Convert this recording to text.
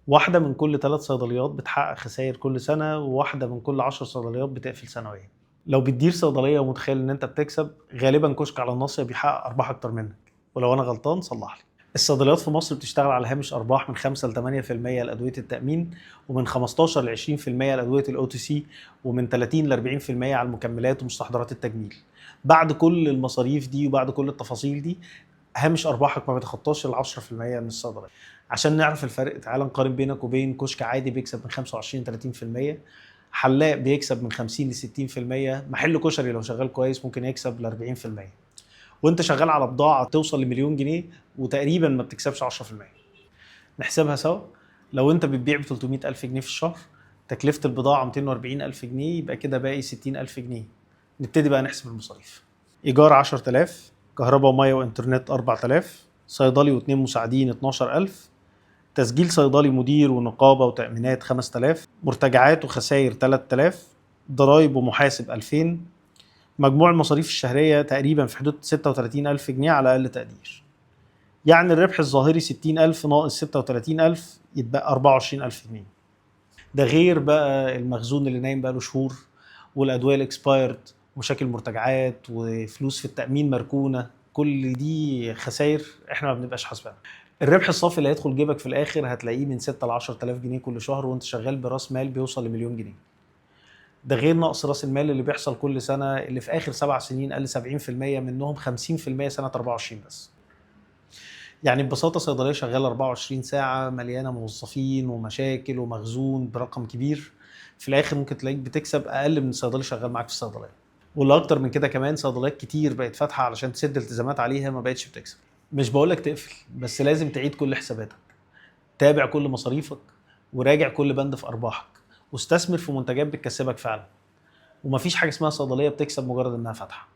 واحدة من كل 3 صيدليات بتحقق خساير كل سنة، وواحدة من كل 10 صيدليات بتقفل سنويًا. لو بتدير صيدلية ومتخيل إن أنت بتكسب، غالبًا كشك على الناصية بيحقق أرباح أكتر منك، ولو أنا غلطان صلح لي. الصيدليات في مصر بتشتغل على هامش أرباح من 5 ل8% لأدوية التأمين، ومن 15 ل20% لأدوية الOTC، ومن 30 ل40% على المكملات ومستحضرات التجميل. بعد كل المصاريف دي وبعد كل التفاصيل دي، هامش أرباحك ما بيتخطاش ال10% من الصيدلية. عشان نعرف الفرق تعالَ نقارن بينك وبين كشك عادي بيكسب من 25 ل30%، حلاق بيكسب من 50 ل60%، محل كشري لو شغال كويس ممكن يكسب ل40%، وأنت شغال على بضاعة توصل لمليون جنيه وتقريبًا ما بتكسبش 10%. نحسبها سوا، لو أنت بتبيع ب300,000 جنيه في الشهر، تكلفة البضاعة 240,000 جنيه، يبقى كده باقي 60,000 جنيه. نبتدي بقى نحسب المصاريف. إيجار 10,000، كهربا ومَيّة وإنترنت 4,000، صيدلي و2 مساعدين 12,000، تسجيل صيدلي مدير ونقابة وتأمينات 5000، مرتجعات وخساير 3000، ضرايب ومحاسب 2000. مجموع المصاريف الشهرية تقريبًا في حدود 36,000 جنيه على أقل تقدير. يعني الربح الظاهري 60,000 ناقص 36,000 يتبقى 24,000 جنيه. ده غير بقى المخزون اللي نايم بقى له شهور، والأدوية الexpired، ومشاكل مرتجعات، وفلوس في التأمين مركونة. كل دي خساير إحنا ما بنبقاش حاسبينها. الربح الصافي اللي هيدخل جيبك في الآخر هتلاقيه من 6 ل10,000 جنيه كل شهر، وأنت شغال براس مال بيوصل لمليون جنيه. ده غير نقص راس المال اللي بيحصل كل سنة، اللي في آخر 7 سنين قل 70%، منهم 50% سنة 24 بس. يعني ببساطة صيدلية شغالة 24 ساعة مليانة موظفين ومشاكل ومخزون برقم كبير، في الآخر ممكن تلاقيك بتكسب أقل من الصيدلي شغال معاك في الصيدلية. واللي أكتر من كده كمان، صيدليات كتير بقت فاتحة علشان تسد التزامات عليها ما بقتش بتكسب. مش بقولك تقفل، بس لازم تعيد كل حساباتك، تابع كل مصاريفك، وراجع كل بند في أرباحك، واستثمر في منتجات بتكسبك فعلا. ومفيش حاجة اسمها صيدلية بتكسب مجرد إنها فاتحة.